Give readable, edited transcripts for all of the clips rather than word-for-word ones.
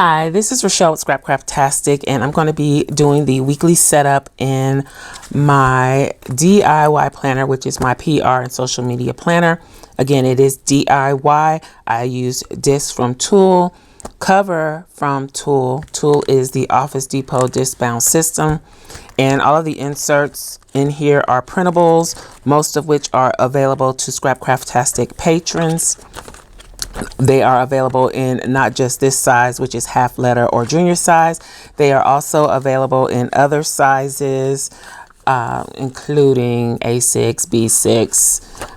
Hi, this is Rachelle with Scrapcraftastic, and I'm going to be doing the weekly setup in my DIY planner, which is my PR and social media planner. Again, it is DIY. I use discs from Tool, cover from Tool. Tool is the Office Depot disc bound system, and all of the inserts in here are printables, most of which are available to Scrapcraftastic patrons. They are available in not just this size, which is half letter or junior size. They are also available in other sizes, including A6, B6,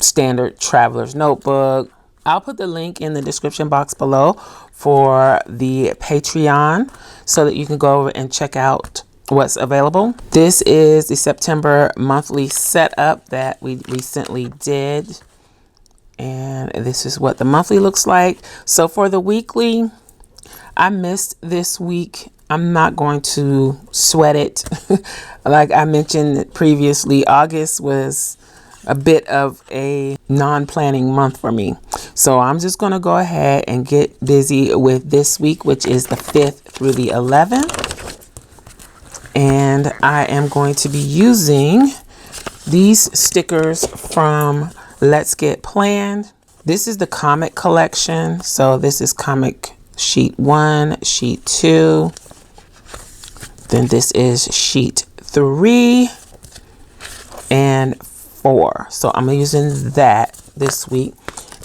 standard traveler's notebook. I'll put the link in the description box below for the Patreon so that you can go over and check out what's available. This is the September monthly setup that we recently did. And this is what the monthly looks like. So for the weekly, I missed this week. I'm not going to sweat it. Like I mentioned previously, August was a bit of a non-planning month for me. So I'm just going to go ahead and get busy with this week, which is the 5th through the 11th. And I am going to be using these stickers from Let's Get Planned. This is the comic collection. So this is comic sheet 1, sheet 2. Then this is sheet 3 and 4. So I'm using that this week.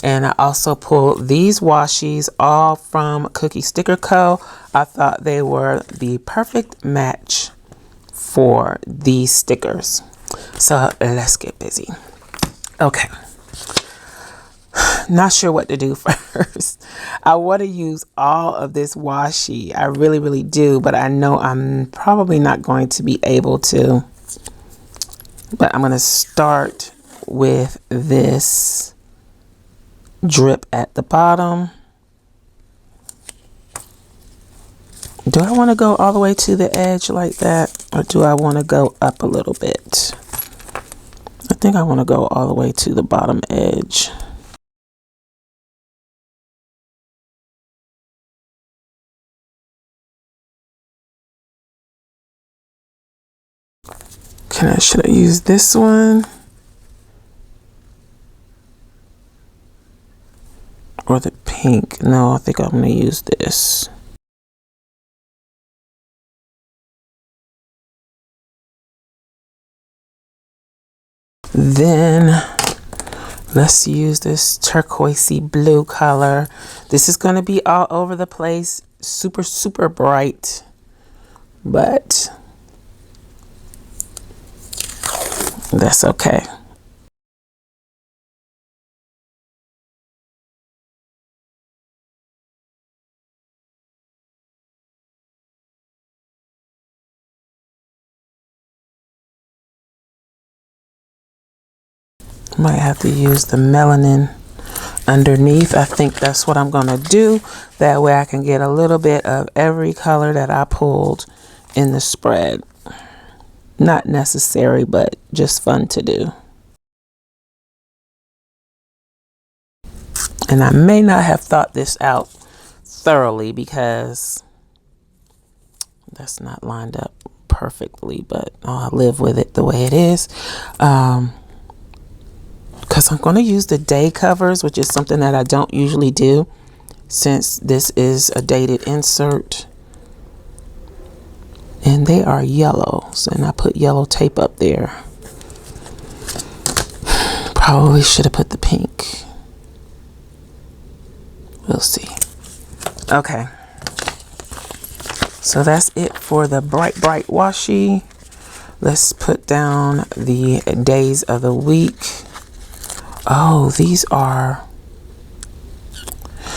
And I also pulled these washies all from Cookie Sticker Co. I thought they were the perfect match for these stickers. So let's get busy. Okay. Not sure what to do first. I want to use all of this washi. I really do, but I know I'm probably not going to be able to. But I'm going to start with this drip at the bottom. Do I want to go all the way to the edge like that, or do I want to go up a little bit? I think I want to go all the way to the bottom edge. Should I use this one? Or the pink? No, I think I'm going to use this. Then let's use this turquoisey blue color. This is going to be all over the place. Super bright. But that's okay. Might have to use the melanin underneath. I think that's what I'm gonna do. That way I can get a little bit of every color that I pulled in the spread. Not necessary, but just fun to do. And I may not have thought this out thoroughly because that's not lined up perfectly, but I'll live with it the way it is. Because I'm going to use the day covers, which is something that I don't usually do since this is a dated insert. And they are yellow, so and I put yellow tape up there. Probably should have put the pink. We'll see. Okay. So that's it for the bright washi. Let's put down the days of the week. Oh, these are,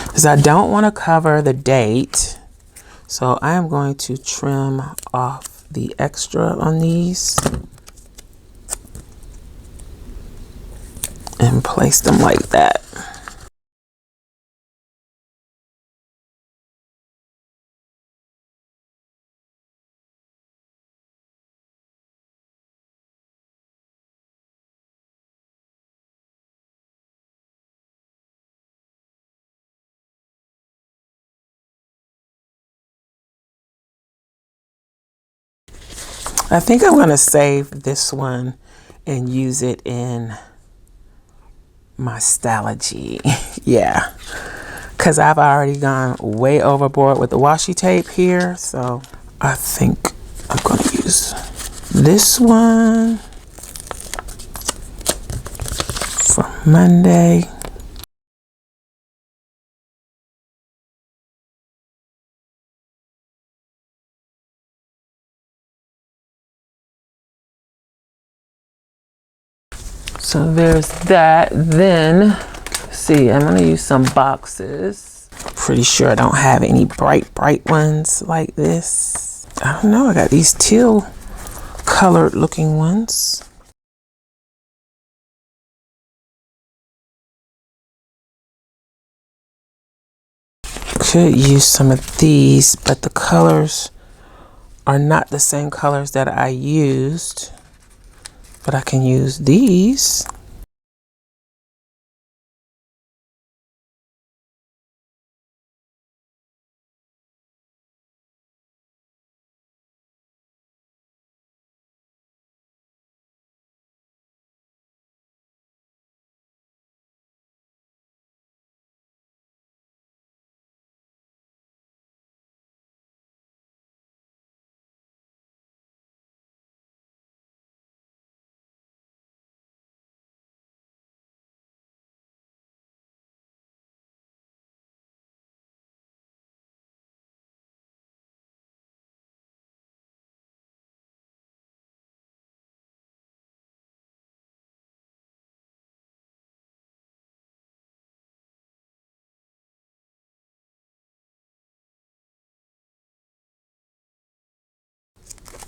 because I don't want to cover the date. So I am going to trim off the extra on these and place them like that. I think I'm gonna save this one and use it in my Stalogy. Yeah, because I've already gone way overboard with the washi tape here, so I think I'm gonna use this one for Monday. So there's that. Then, let's see, I'm gonna use some boxes. Pretty sure I don't have any bright ones like this. I don't know, I got these teal colored looking ones. Could use some of these, but the colors are not the same colors that I used. But I can use these.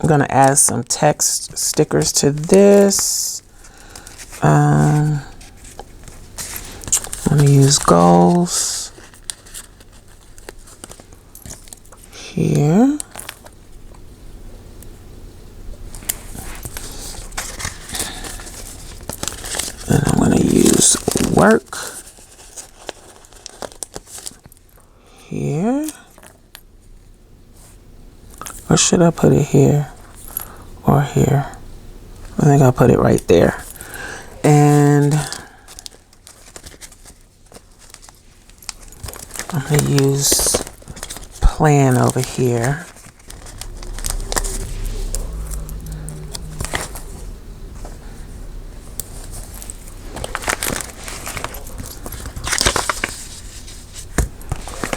I'm gonna add some text stickers to this. I'm gonna use goals here. And I'm gonna use work here. Or should I put it here or here? I think I'll put it right there. And I'm gonna use plan over here.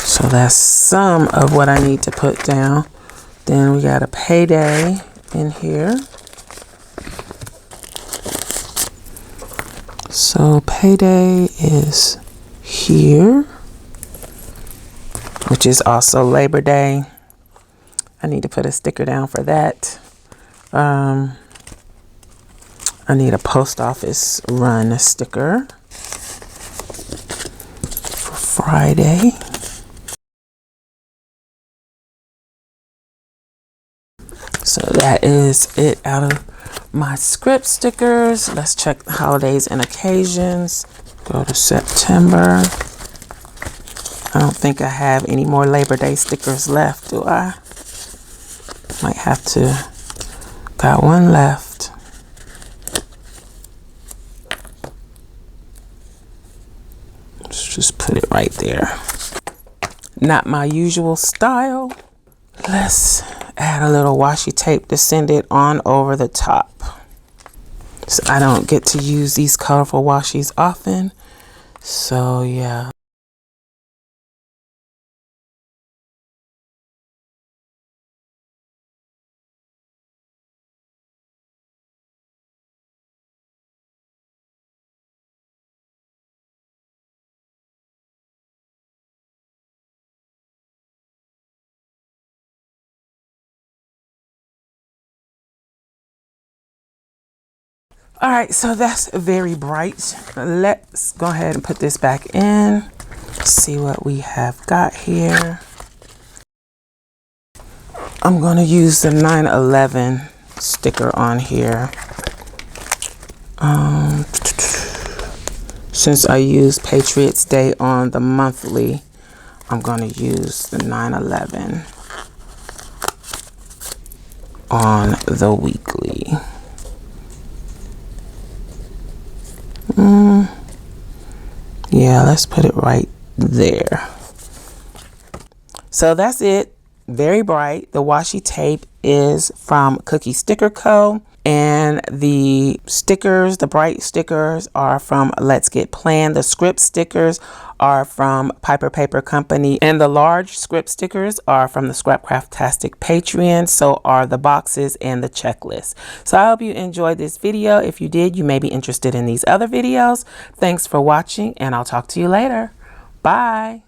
So that's some of what I need to put down. Then we got a payday in here. So payday is here, which is also Labor Day. I need to put a sticker down for that. I need a post office run sticker for Friday. So that is it out of my script stickers. Let's check holidays and occasions. Go to September. I don't think I have any more Labor Day stickers left, do I? Might have to. Got one left. Let's just put it right there. Not my usual style. Let's add a little washi tape to send it on over the top. So I don't get to use these colorful washies often. So yeah. All right, so that's very bright. Let's go ahead and put this back in. See what we have got here. I'm gonna use the 9/11 sticker on here. Since I use Patriots Day on the monthly, I'm gonna use the 9/11. on the weekly. Yeah, let's put it right there. So that's it. Very bright. The washi tape is from Cookie Sticker Co. And the stickers, the bright stickers, are from Let's Get Planned. The script stickers are from Piper Paper Company. And the large script stickers are from the Scrapcraftastic Patreon. So are the boxes and the checklist. So I hope you enjoyed this video. If you did, you may be interested in these other videos. Thanks for watching, and I'll talk to you later. Bye.